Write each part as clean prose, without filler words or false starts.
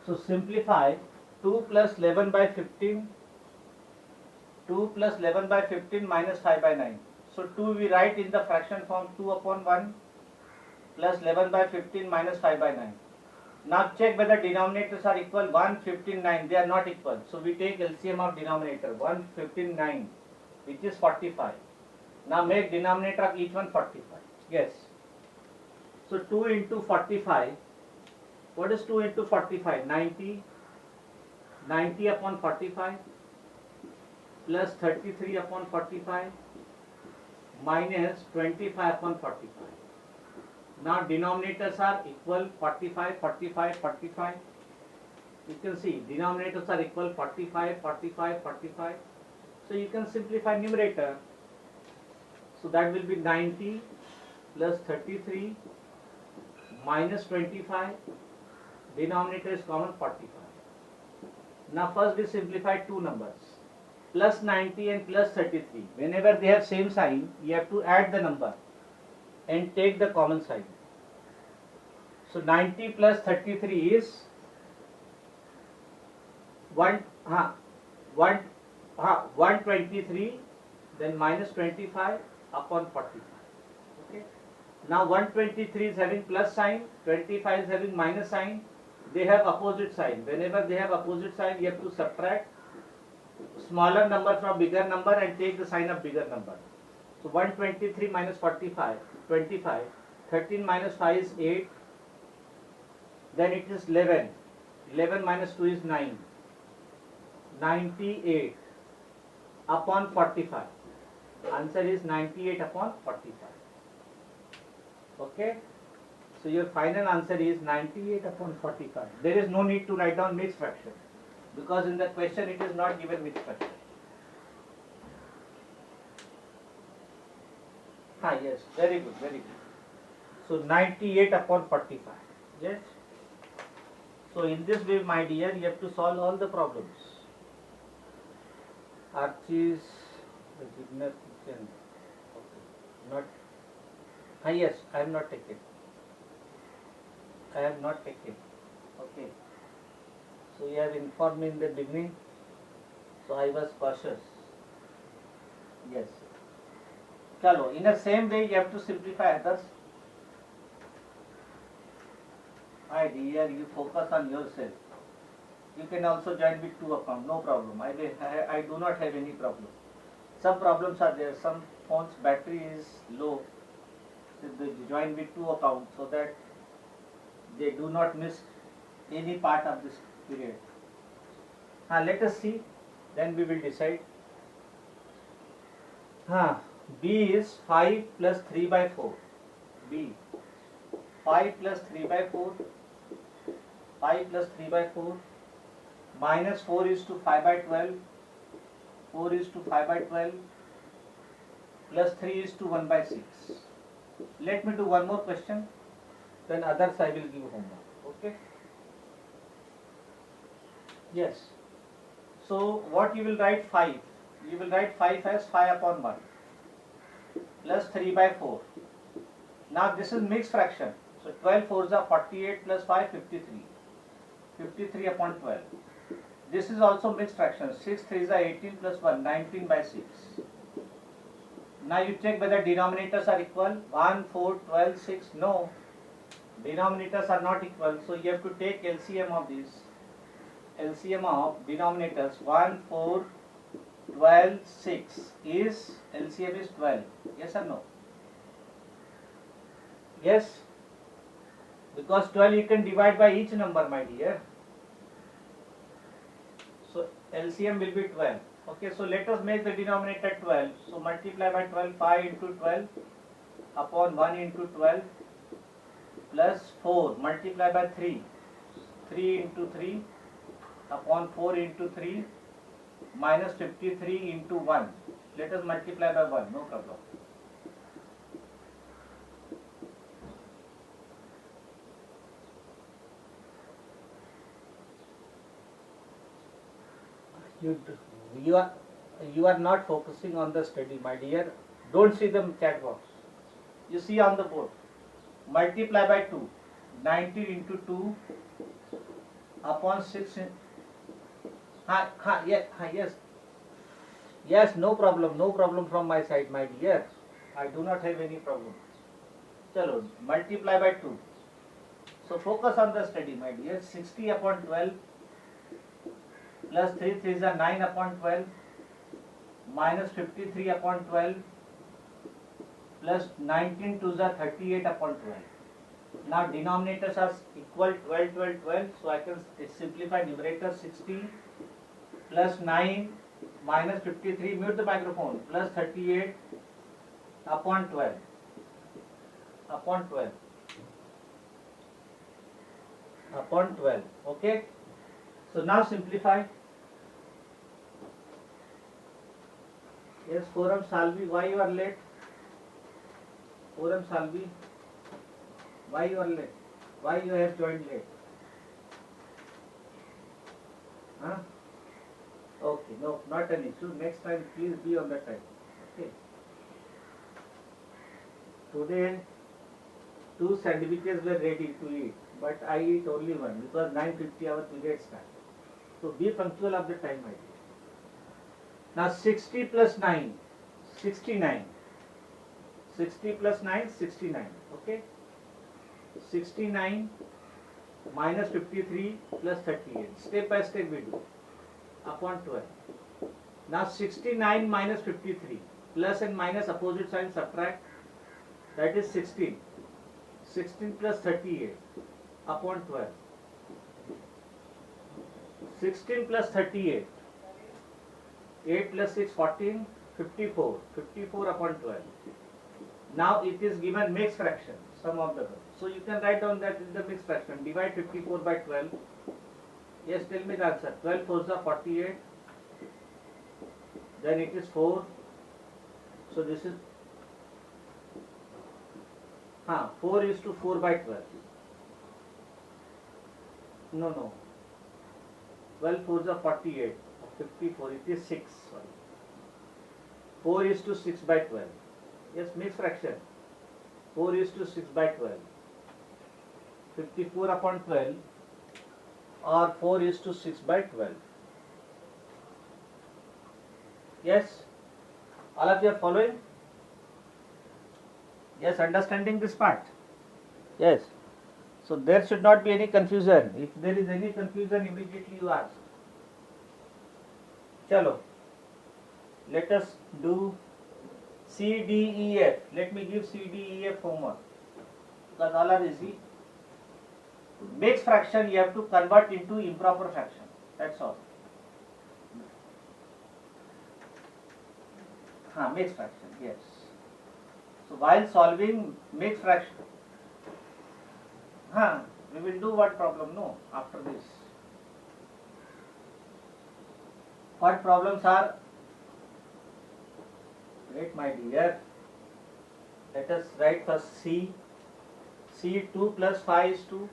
So simplify 2 plus 11 by 15, 2 plus 11 by 15 minus 5 by 9. So 2 we write in the fraction form 2 upon 1 plus 11 by 15 minus 5 by 9. Now check whether denominators are equal. 1, 15, 9. They are not equal. So we take LCM of denominator. 1, 15, 9, which is 45. Now make denominator of each one 45. Yes. So 2 into 45. What is 2 into 45? 90. 90 upon 45 plus 33 upon 45 minus 25 upon 45. Now denominators are equal 45, 45, 45. You can see denominators are equal 45, 45, 45. So you can simplify numerator. So that will be 90 plus 33 minus 25. Denominator is common 45. Now first we simplify two numbers. Plus 90 and plus 33. Whenever they have same sign, you have to add the number and take the common side. So 90 plus 33 is 123, then minus 25 upon 45. Okay. Now 123 is having plus sign, 25 is having minus sign. They have opposite sign. Whenever they have opposite sign, you have to subtract smaller number from bigger number and take the sign of bigger number. So 123 minus 45, 25, 13 minus 5 is 8, then it is 11, 11 minus 2 is 9, 98 upon 45, answer is 98 upon 45, okay. So your final answer is 98 upon 45. There is no need to write down mixed fraction because in the question it is not given mixed fraction. Yes, very good, very good. So 98 upon 45. Yes. So in this way, my dear, you have to solve all the problems. Archie's the beginner kitchen. Okay. Not. Yes, I have not taken. I have not taken. Okay. So you have informed me in the beginning. So I was cautious. Yes. Chalo, in the same way you have to simplify others. My dear, you focus on yourself. You can also join with two accounts, no problem. I do not have any problem. Some problems are there. Some phones battery is low. So they join with two accounts so that they do not miss any part of this period. Let us see. Then we will decide. B is 5 plus 3 by 4. B. 5 plus 3 by 4. 5 plus 3 by 4. Minus 4 is to 5 by 12. 4 is to 5 by 12. Plus 3 is to 1 by 6. Let me do one more question. Then others I will give homework. Okay? Yes. So what you will write 5? You will write 5 as 5 upon 1. Plus 3 by 4. Now this is mixed fraction. So 12 4s are 48 plus 5, 53. 53 upon 12. This is also mixed fraction. 6 3s are 18 plus 1, 19 by 6. Now you check whether denominators are equal. 1, 4, 12, 6. No. Denominators are not equal. So you have to take LCM of these. LCM of denominators 1, 4, 12, 6 is LCM is 12. Yes or no? Yes. Because 12 you can divide by each number, my dear. So LCM will be 12. Okay, so let us make the denominator 12. So multiply by 12, 5 into 12 upon 1 into 12 plus 4. Multiply by 3. 3 into 3 upon 4 into 3 minus 53 into 1. Let us multiply by 1, no problem. You are not focusing on the study, my dear. Don't see the chat box. You see on the board. Multiply by 2. 19 into 2 upon 6. Yes. Yes, no problem from my side, my dear. I do not have any problem. Chalo, multiply by 2. So focus on the study, my dear. 60 upon 12 plus 3 3s are 9 upon 12 minus 53 upon 12 plus 19 2s are 38 upon 12. Now denominators are equal 12, 12, 12. So I can simplify numerator 60 plus 9 minus 53, mute the microphone, plus 38 upon 12. Upon 12. Upon 12. Okay. So now simplify. Yes, Forum Salvi, why you are late? Forum Salvi, why you are late? Why you have joined late? Huh? Okay, no, not an issue. Next time, please be on the time. Okay. Today, 2 sandwiches were ready to eat, but I eat only one because 9:50 our period starts. So be punctual of the time, my dear. Now 60 plus 9, 69. 60 plus 9, 69. Okay. 69 minus 53 plus 38. Step by step we do. Upon 12. Now 69 minus 53. Plus and minus opposite sign subtract. That is 16. 16 plus 38 upon 12. 16 plus 38. 8 plus 6, 14. 54. 54 upon 12. Now it is given mixed fraction, sum of the terms. So you can write down that is the mixed fraction. Divide 54 by 12. Yes, tell me the answer. 12 4s are 48. Then it is 4. So this is 4 is to 4 by 12. No. 12 4s are 48. 54. It is 6. Sorry. 4 is to 6 by 12. Yes, mixed fraction. 4 is to 6 by 12. 54 upon 12 or 4 is to 6 by 12. Yes? All of you are following? Yes, understanding this part? Yes. So there should not be any confusion. If there is any confusion, immediately you ask. Chalo. Let us do C, D, E, F. Let me give C, D, E, F homework. Because all are easy. Mixed fraction you have to convert into improper fraction. That's all. Mixed fraction, yes. So while solving mixed fraction, we will do what problem? No, after this. What problems are? Wait, my dear. Let us write first C. C 2 plus 5 is to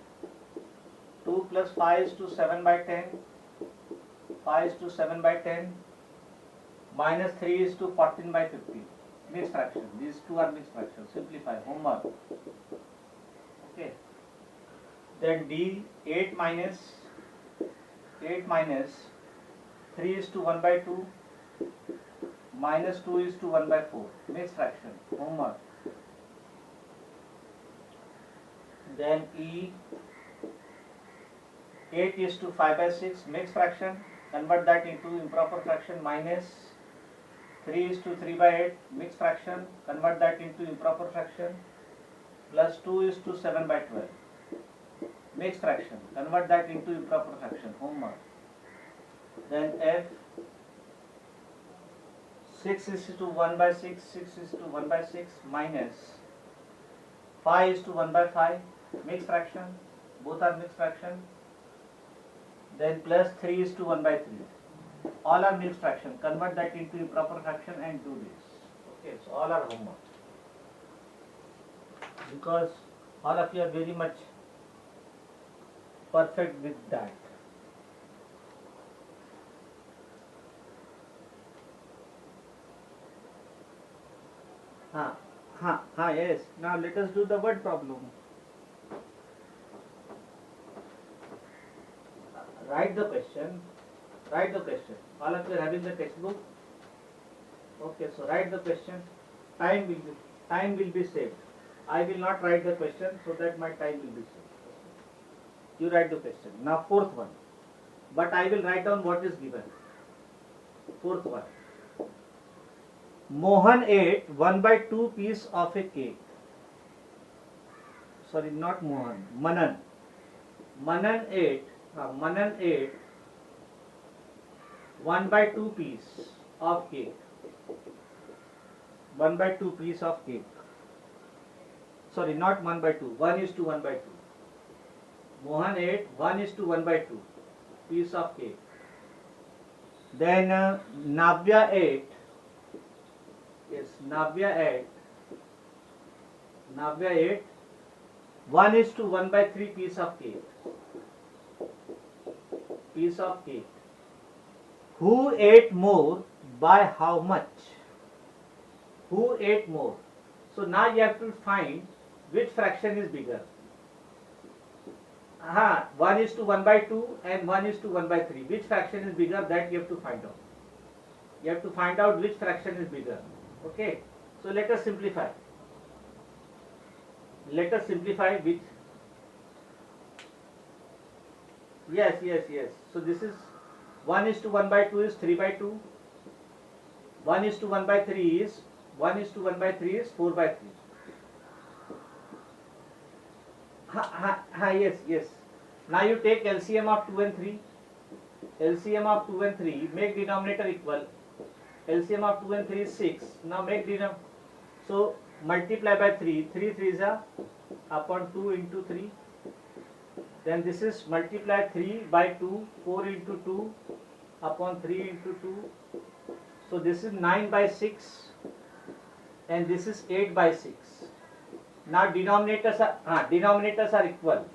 2 plus 5 is to 7 by 10. 5 is to 7 by 10. Minus 3 is to 14 by 50. Mixed fraction. These two are mixed fractions. Simplify. Homework. Okay. Then D 8 minus 3 is to 1 by 2. Minus 2 is to 1 by 4. Mixed fraction. Homework. Then E 8 is to 5 by 6. Mixed fraction. Convert that into improper fraction. Minus 3 is to 3 by 8. Mixed fraction. Convert that into improper fraction. Plus 2 is to 7 by 12. Mixed fraction. Convert that into improper fraction. Homework. Then F 6 is to 1 by 6. 6 is to 1 by 6 minus 5 is to 1 by 5. Mixed fraction. Both are mixed fraction. Then plus 3 is to 1 by 3. All are mixed fraction. Convert that into improper fraction and do this. Okay, so all are homework. Because all of you are very much perfect with that. Yes. Now let us do the word problem. Write the question. Write the question. All of you are having the textbook. Okay, so write the question. Time will be saved. I will not write the question so that my time will be saved. You write the question. Now fourth one. But I will write down what is given. Fourth one. Mohan ate 1/2 piece of a cake. Sorry, not Mohan. Manan. Manan ate 1/2 piece of cake. 1/2 piece of cake. Sorry, not 1/2. 1:1/2. Mohan ate 1:1/2 piece of cake. Then Navya ate. Yes, Navya ate 1:1/3 piece of cake. Piece of cake. Who ate more by how much? Who ate more? So now you have to find which fraction is bigger. 1:1/2 and 1:1/3. Which fraction is bigger? That you have to find out. You have to find out which fraction is bigger. Okay. So let us simplify. Let us simplify which. Yes. So this is 1:1/2 is 3/2. 1:1/3 is 4/3. Yes. Now you take LCM of 2 and 3. LCM of 2 and 3, make denominator equal. LCM of 2 and 3 is 6. Now make denominator. So multiply by 3. 3 3s are upon 2 into 3. Then this is multiply 3 by 2. 4 into 2 upon 3 into 2. So this is 9/6. And this is 8/6. Now denominators are equal.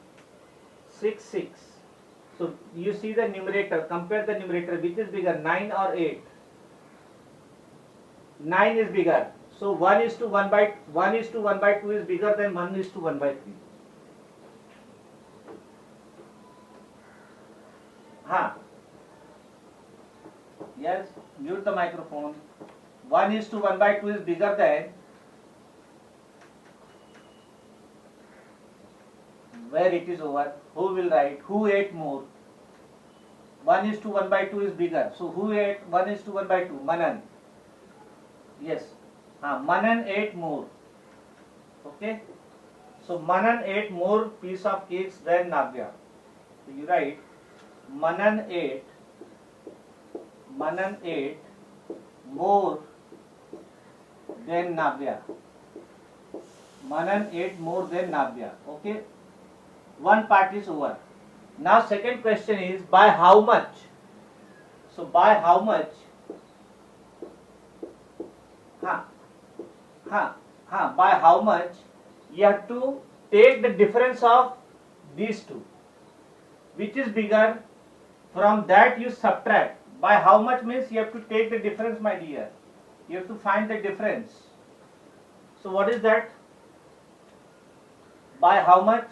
6 6. So you see the numerator. Compare the numerator. Which is bigger, 9 or 8? 9 is bigger. So 1:1/2 is bigger than 1:1/3. Yes. Mute the microphone. 1:1/2 is bigger than. Where it is over, who will write? Who ate more? 1:1/2 is bigger. So who ate 1:1/2? Manan. Yes. Manan ate more. Okay. So Manan ate more piece of cakes than Navya. So you write Manan ate more than Navya. Manan ate more than Navya. Okay. One part is over. Now second question is by how much? So by how much? By how much you have to take the difference of these two. Which is bigger? From that you subtract. By how much means you have to take the difference, my dear. You have to find the difference. So what is that? By how much?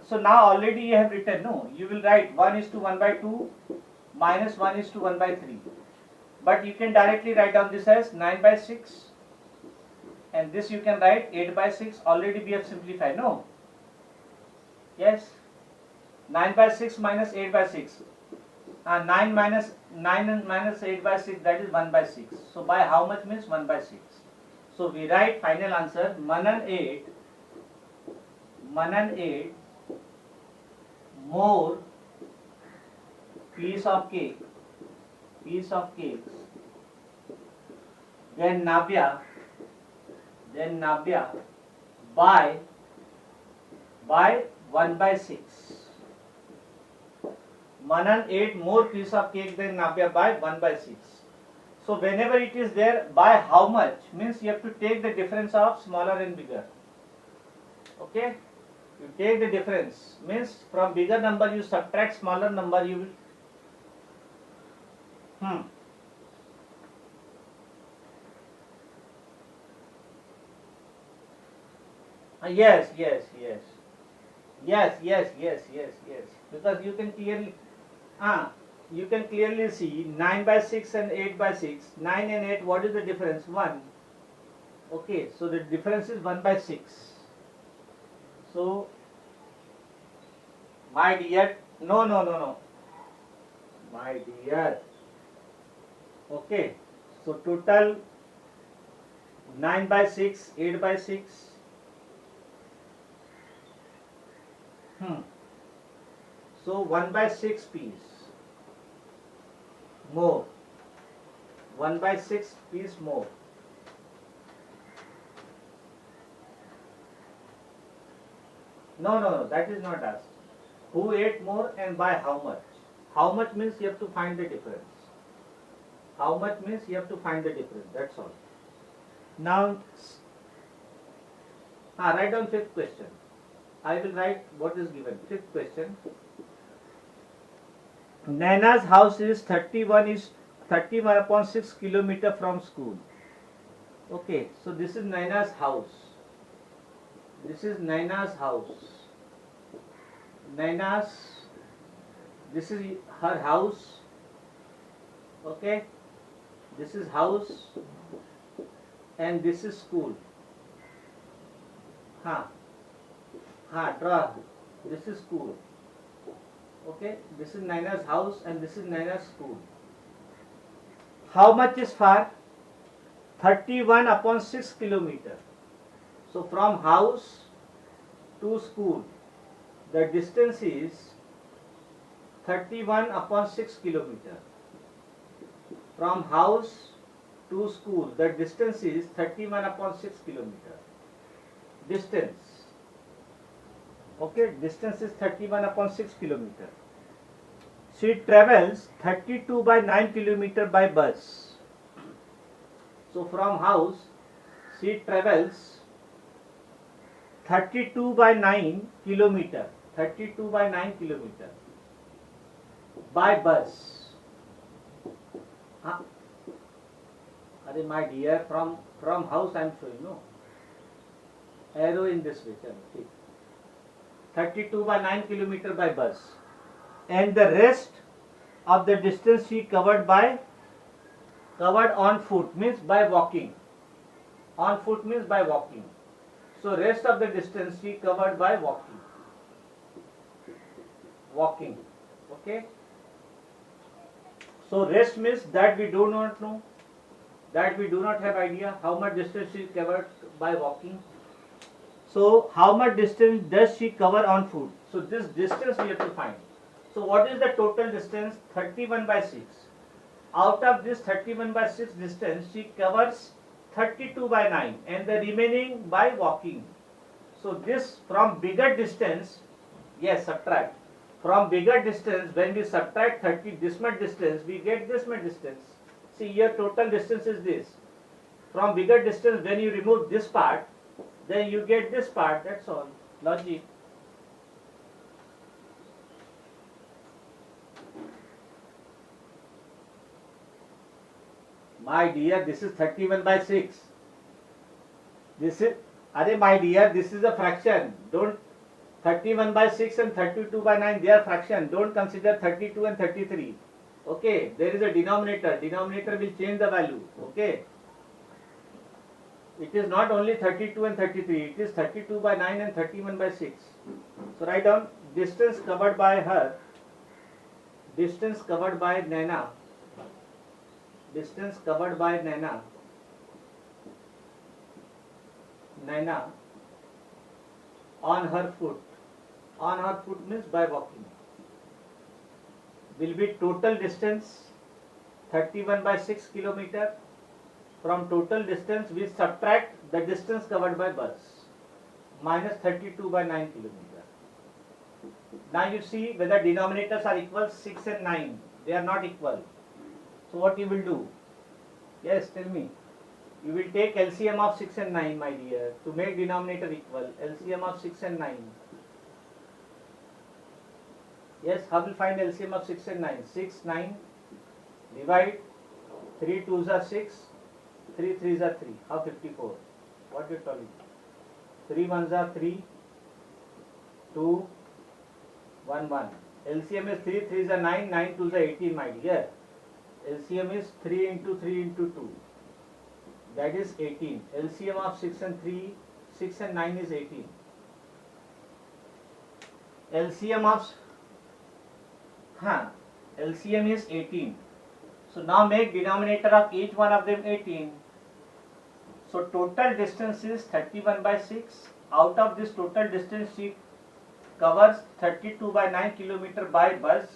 So now already you have written, no, you will write 1:1/2 minus 1:1/3. But you can directly write down this as 9/6 and this you can write 8/6. Already we have simplified, no? Yes. 9/6 minus 8/6. 9 minus 8/6, that is 1/6. So by how much means 1/6. So we write final answer, Manan ate more piece of cakes than Navya by 1/6. Manan ate more piece of cake than Navya by 1/6. So whenever it is there by how much means you have to take the difference of smaller and bigger. Okay. You take the difference means from bigger number you subtract smaller number, you will yes. Yes, yes, yes, yes, yes. Because you can clearly see 9 by 6 and 8 by 6. 9 and 8, what is the difference? 1. Okay, so the difference is 1 by 6. So, my dear, no, no, no, no. My dear. Okay, so total 9 by 6, 8 by 6. So 1 by 6 piece more. 1 by 6 piece more. No, no, no, that is not asked. Who ate more and by how much? How much means you have to find the difference. How much means you have to find the difference. That's all. Now, write down fifth question. I will write what is given. Fifth question. Naina's house is 31 upon 6 kilometer from school. Okay, so this is Naina's house. This is Naina's house. This is her house. Okay, this is house and this is school. Draw. This is school. Okay, this is Naina's house and this is Naina's school. How much is far? 31 upon 6 kilometer. So from house to school, the distance is 31 upon 6 kilometer. From house to school, the distance is 31 upon 6 kilometer. Distance. Okay, distance is 31 upon 6 kilometer. She travels 32 by 9 kilometer by bus. So from house, she travels 32 by 9 kilometer. 32 by 9 kilometer by bus. My dear, from house I am showing, no? Arrow in this way. 32 by 9 kilometer by bus. And the rest of the distance she covered on foot, means by walking. On foot means by walking. So rest of the distance she covered by walking. Walking. Okay. So rest means that we do not know, that we do not have idea how much distance she covered by walking. So how much distance does she cover on foot? So this distance we have to find. So what is the total distance? 31 by 6. Out of this 31 by 6 distance, she covers 32 by 9 and the remaining by walking. So this from bigger distance, yes, subtract. From bigger distance, when we subtract 30 this much distance, we get this much distance. See, your total distance is this. From bigger distance, when you remove this part, then you get this part. That's all. Logic. My dear, this is 31 by 6. This is, my dear, this is a fraction. Don't, 31 by 6 and 32 by 9, they are fraction. Don't consider 32 and 33. Okay, there is a denominator. Denominator will change the value. Okay. It is not only 32 and 33. It is 32 by 9 and 31 by 6. So write down distance covered by her. Distance covered by Naina. Distance covered by Naina. Naina on her foot. On her foot means by walking. Will be total distance 31 by 6 kilometer. From total distance we subtract the distance covered by bus. Minus 32 by 9 kilometer. Now you see whether denominators are equal. 6 and 9. They are not equal. So what you will do? Yes, tell me. You will take LCM of 6 and 9, my dear, to make denominator equal. LCM of 6 and 9. Yes, how will find LCM of 6 and 9? 6, 9, divide, 3 2s are 6, 3 3s are 3. How 54? What you telling? 3 1s are 3, 2, 1, 1. LCM is 3, 3 is a 9, 9 2 is a 18, my dear. LCM is 3 into 3 into 2. That is 18. LCM of 6 and 3, 6 and 9 is 18. LCM of LCM is 18. So now make denominator of each one of them 18. So total distance is 31 by 6. Out of this total distance, she covers 32 by 9 kilometer by bus.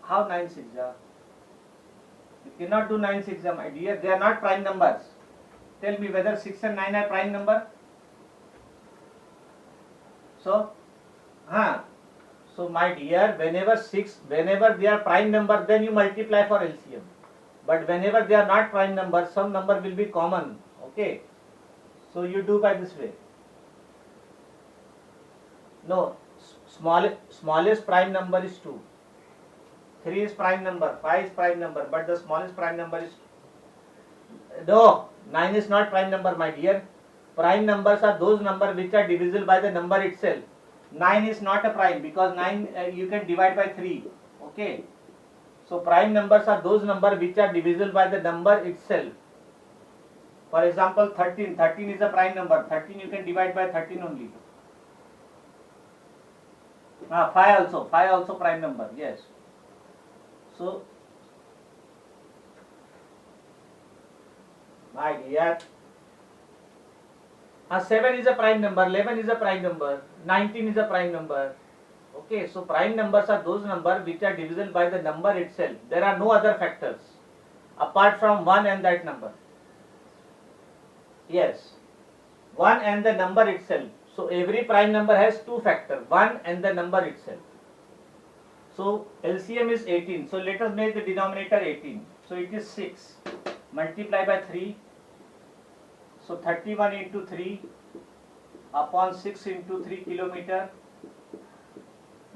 How 9 6 are? You cannot do 9 6, my dear. They are not prime numbers. Tell me whether 6 and 9 are prime number. So my dear, whenever they are prime number, then you multiply for LCM. But whenever they are not prime number, some number will be common. Okay. So you do by this way. No, smallest prime number is 2. 3 is prime number, 5 is prime number, but the smallest prime number is 2. No, 9 is not prime number, my dear. Prime numbers are those numbers which are divisible by the number itself. 9 is not a prime because 9 you can divide by 3. Okay. So prime numbers are those numbers which are divisible by the number itself. For example, 13. 13 is a prime number. 13 you can divide by 13 only. 5 also prime number. Yes. So, my dear, 7 is a prime number, 11 is a prime number, 19 is a prime number. Okay, so prime numbers are those numbers which are divisible by the number itself. There are no other factors apart from 1 and that number. Yes, 1 and the number itself. So every prime number has two factors, 1 and the number itself. So LCM is 18. So let us make the denominator 18. So it is 6. Multiply by 3. So 31 into 3 upon 6 into 3 kilometer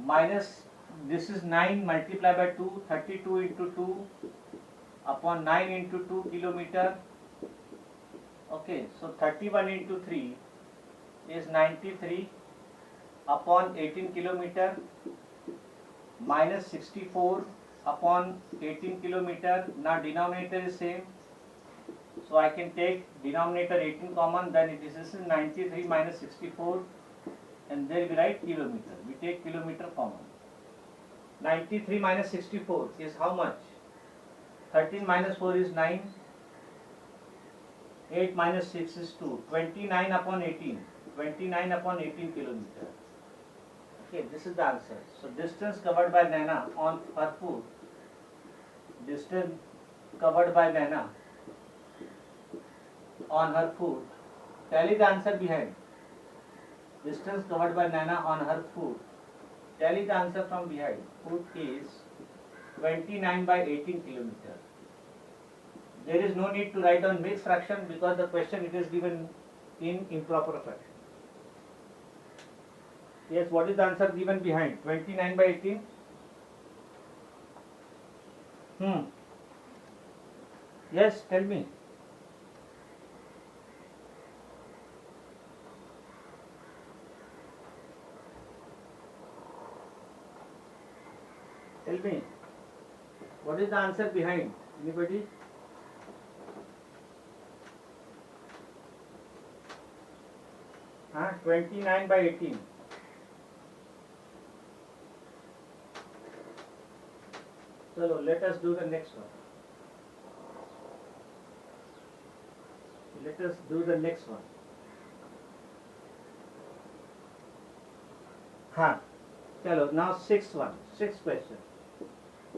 minus this is 9 multiply by 2, 32 into 2 upon 9 into 2 kilometer. Okay, so 31 into 3 is 93 upon 18 kilometer minus 64 upon 18 kilometer. Now denominator is same. So I can take denominator 18 common, then it is 93 minus 64 and there we write kilometer. We take kilometer common. 93 minus 64 is how much? 13 minus 4 is 9. 8 minus 6 is 2. 29 upon 18. 29 upon 18 kilometer. Okay, this is the answer. So distance covered by Naina on her foot. Distance covered by Naina on her foot. Tally the answer behind. Distance covered by Naina on her foot. Tally the answer from behind. Foot is 29 by 18 kilometer. There is no need to write down mixed fraction because the question it is given in improper fraction. Yes, what is the answer given behind? 29 by 18? Yes, tell me. Tell me. What is the answer behind? Anybody? Huh? 29 by 18. So let us do the next one. Let us do the next one. Chalo, now sixth question.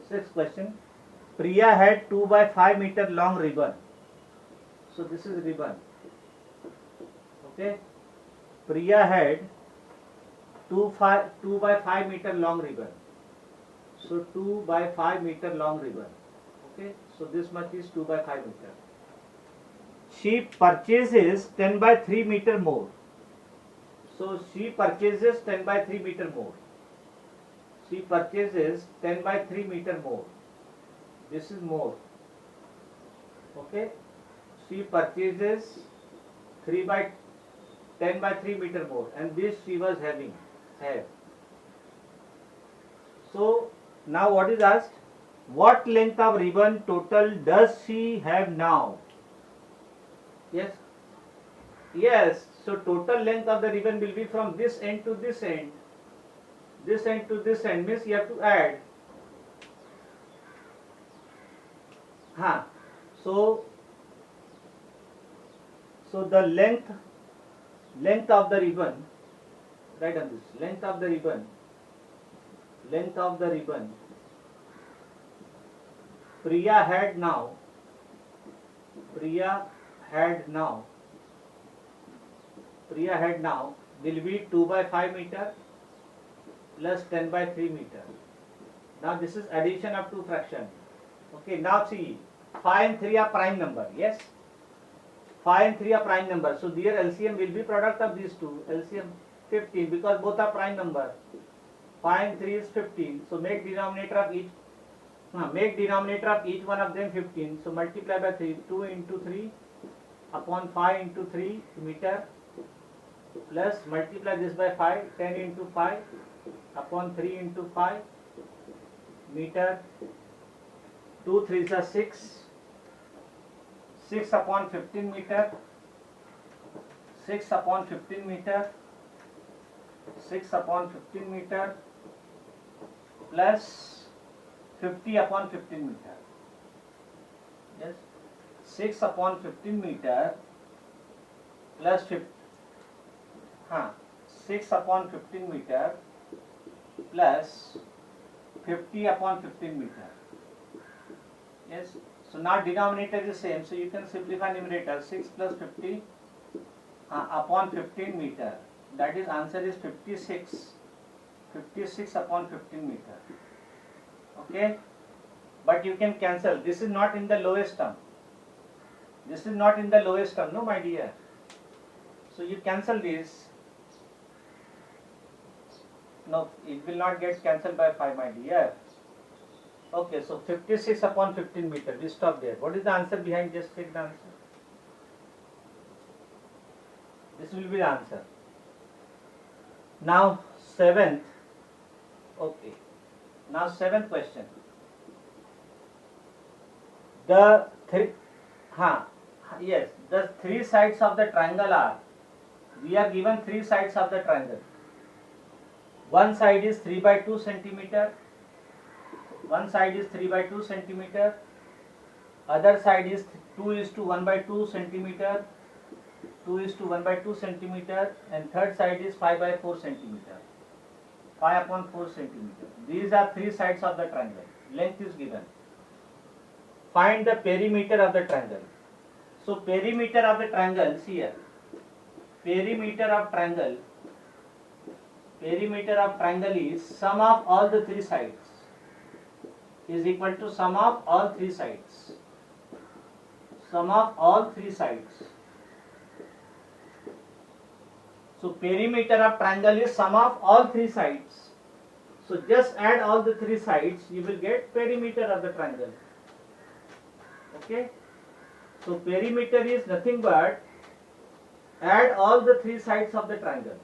Sixth question. Priya had 2 by 5 meter long ribbon. So this is ribbon. Okay. Priya had 2 by 5 meter long ribbon. So 2 by 5 meter long ribbon. Okay. So this much is 2 by 5 meter. She purchases 10 by 3 meter more. So she purchases 10 by 3 meter more. She purchases 10 by 3 meter more. This is more. Okay. She purchases 3 by 10 by 3 meter more, and this she was having hair. So now what is asked? What length of ribbon total does she have now? Yes. Yes. So total length of the ribbon will be from this end to this end. This end to this end means you have to add. So the length of the ribbon, write on this, length of the ribbon Priya had now will be 2 by 5 meter plus 10 by 3 meter. Now this is addition of two fractions. Okay, now see, 5 and 3 are prime number. Yes, 5 and 3 are prime number. So their LCM will be product of these two. LCM 15 because both are prime number. 5 and 3 is 15. So make denominator of each one of them 15. So multiply by 3. 2 into 3 upon 5 into 3 meter plus multiply this by 5. 10 into 5 upon 3 into 5 meter. 2 3s are 6. 6 upon 15 meter. 6 upon 15 meter. 6 upon 15 meter plus 50 upon 15 meter. Yes, 6 upon 15 meter plus 50. 6 upon 15 meter plus 50 upon 15 meter. Yes, so now denominator is same, so you can simplify numerator. 6 plus 50 upon 15 meter. That is answer is 56. 56 upon 15 meter. Okay, but you can cancel. This is not in the lowest term. No, my dear. So you cancel this. No, it will not get cancelled by 5, my dear. Okay, so 56 upon 15 meter. We stop there. What is the answer behind? Just take the answer. This will be the answer. Now 7th. Okay. Now 7th question. The three sides of the triangle are. We are given 3 sides of the triangle. One side is 3 by 2 centimeter. One side is 3 by 2 centimeter. Other side is 2 is to 1 by 2 centimeter. 2 is to 1 by 2 centimeter. And third side is 5 by 4 centimeter. 5 upon 4 centimeter. These are 3 sides of the triangle. Length is given. Find the perimeter of the triangle. So perimeter of the triangle, see here. Perimeter of triangle is sum of all the 3 sides is equal to sum of all 3 sides. Sum of all 3 sides. So perimeter of triangle is sum of all 3 sides. So just add all the 3 sides, you will get perimeter of the triangle. Okay. So perimeter is nothing but add all the 3 sides of the triangle.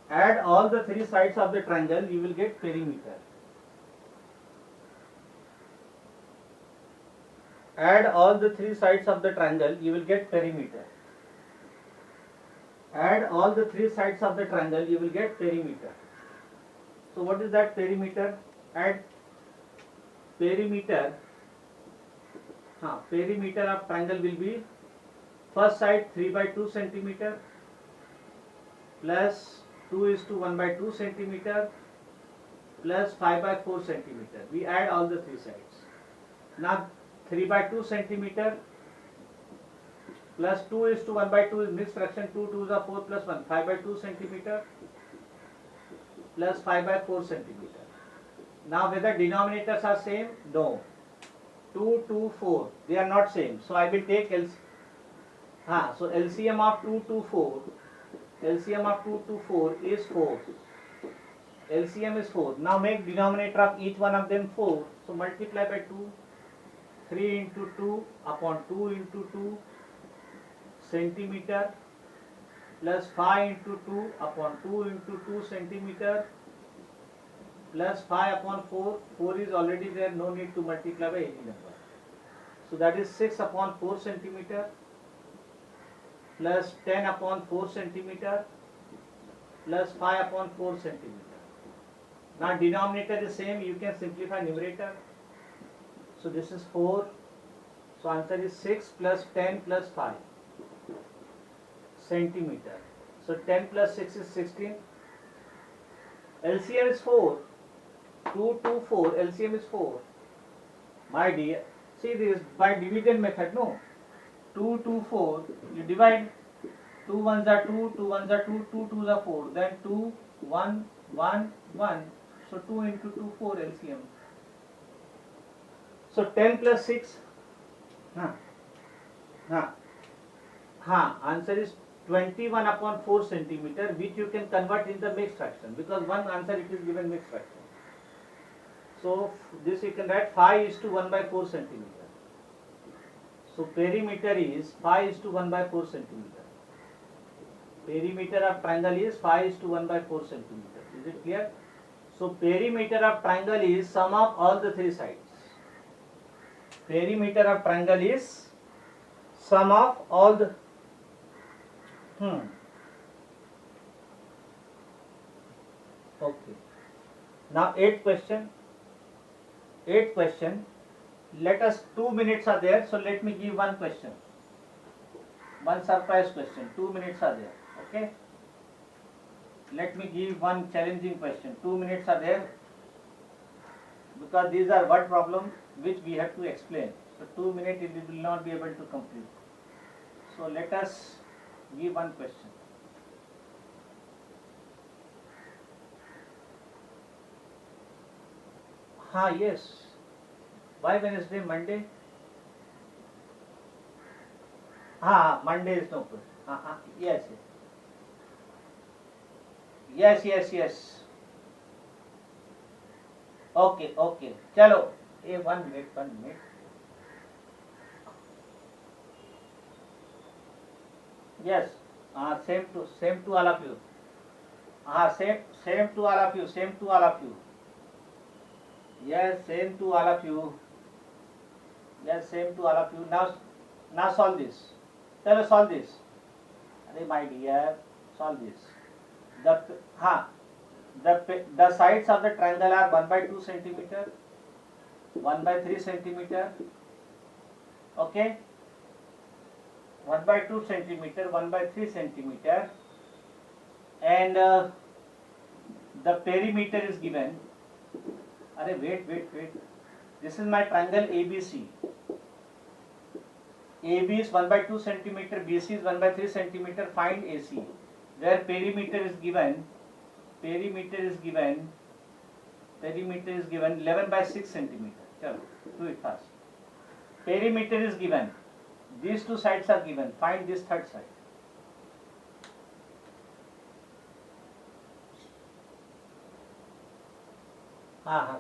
Add all the 3 sides of the triangle, you will get perimeter. Add all the 3 sides of the triangle, you will get perimeter. Add all the 3 sides of the triangle, you will get perimeter. So what is that perimeter? Add perimeter. Perimeter of triangle will be first side 3 by 2 centimeter plus 2 is to 1 by 2 centimeter plus 5 by 4 centimeter. We add all the 3 sides. Now 3 by 2 centimeter plus 2 is to 1 by 2 is mixed fraction. 2 2s are 4 plus 1. 5 by 2 centimeter plus 5 by 4 centimeter. Now whether denominators are same? No. 2, 2, 4. They are not same. So I will take so LCM of 2 to 4. LCM of 2 to 4 is 4. LCM is 4. Now make denominator of each one of them 4. So multiply by 2. 3 into 2 upon 2 into 2 centimeter plus 5 into 2 upon 2 into 2 centimeter plus 5 upon 4. 4 is already there, no need to multiply by any number. So that is 6 upon 4 centimeter plus 10 upon 4 centimeter plus 5 upon 4 centimeter. Now denominator is same, you can simplify numerator. So this is 4. So answer is 6 plus 10 plus 5 centimeter. So 10 plus 6 is 16. LCM is 4. 2 to 4. LCM is 4. My dear, see this by dividend method, no? 2 to 4. You divide. 2 ones are 2, 2 ones are 2, 2 twos are 4. Then 2, 1, 1, 1. So 2 into 2, 4 LCM. So 10 plus 6. Answer is 21 upon 4 centimeter, which you can convert in the mixed fraction, because one answer it is given mixed fraction. So this you can write 5 is to 1 by 4 centimeter. So perimeter is 5 is to 1 by 4 centimeter. Perimeter of triangle is 5 is to 1 by 4 centimeter. Is it clear? So perimeter of triangle is sum of all the three sides. Perimeter of triangle is sum of all the Okay. Now 8th question. Let us 2 minutes are there, so let me give one question. One surprise question. 2 minutes are there. Okay. Let me give one challenging question. 2 minutes are there, because these are word problems which we have to explain. So 2 minutes we will not be able to complete. So let us give one question. Yes. Why Wednesday? Monday? Monday is no question. Yes. Okay. Chalo. 1 minute. Yes. Same to all of you. Same to all of you. Yes, same to all of you. Now solve this. Chalo, solve this. Arey my dear, solve this. The sides of the triangle are 1 by 2 centimeter, 1 by 3 centimeter. Okay. 1 by 2 centimeter, 1 by 3 centimeter, and the perimeter is given. Wait. This is my triangle ABC. AB is 1 by 2 centimeter, BC is 1 by 3 centimeter. Find AC. Where perimeter is given 11 by 6 centimeter. Chalo, do it fast. Perimeter is given. These two sides are given. Find this third side.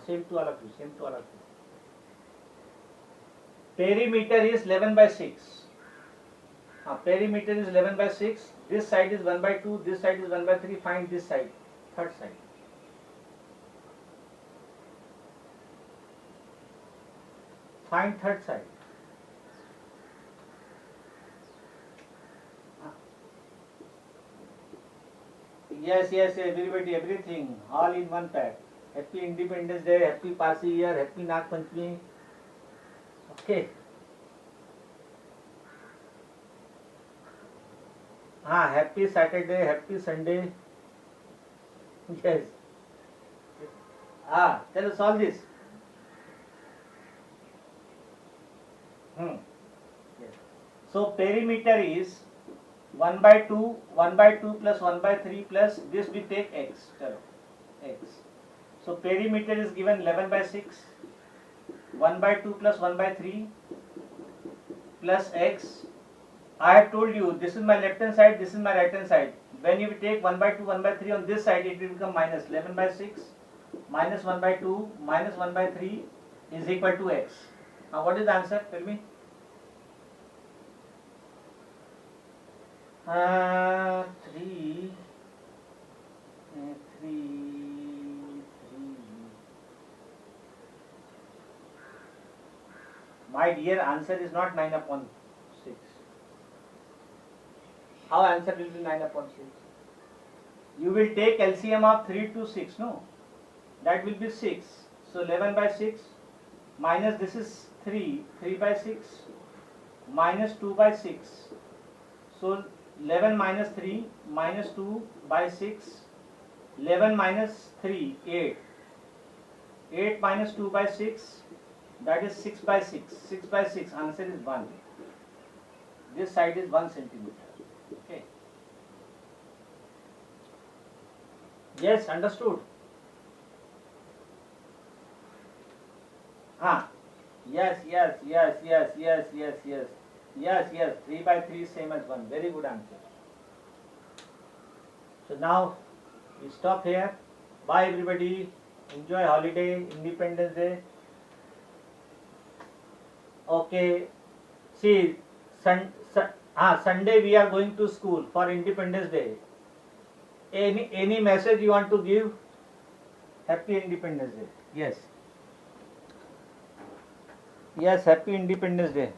Same to all of you. Perimeter is 11 by 6. Perimeter is 11 by 6. This side is 1 by 2. This side is 1 by 3. Find this side. Third side. Find third side. Yes, everybody, everything, all in one pack. Happy Independence Day, happy Parsi year, happy Nag Panchami. Okay. Happy Saturday, happy Sunday. Yes. Tell us all this. Yes. So perimeter is 1 by 2 plus 1 by 3 plus this we take x. X. So perimeter is given 11 by 6, 1 by 2 plus 1 by 3 plus x. I have told you this is my left hand side, this is my right hand side. When you take 1 by 2, 1 by 3 on this side, it will become minus 11 by 6 minus 1 by 2 minus 1 by 3 is equal to x. Now what is the answer? Tell me. 3 My dear, answer is not 9 upon 6. How answer will be 9 upon 6? You will take LCM of 3 to 6, no? That will be 6. So 11 by 6 minus this is 3 by 6 minus 2 by 6. So 11 minus 3 minus 2 by 6. 11 minus 3, 8. 8 minus 2 by 6, that is 6 by 6. 6 by 6, answer is 1. This side is 1 centimeter. Okay. Yes, understood. Yes. 3 by 3 same as 1. Very good answer. So now we stop here. Bye everybody. Enjoy holiday, Independence Day. Okay. See, Sunday we are going to school for Independence Day. Any message you want to give? Happy Independence Day. Yes. Yes, Happy Independence Day.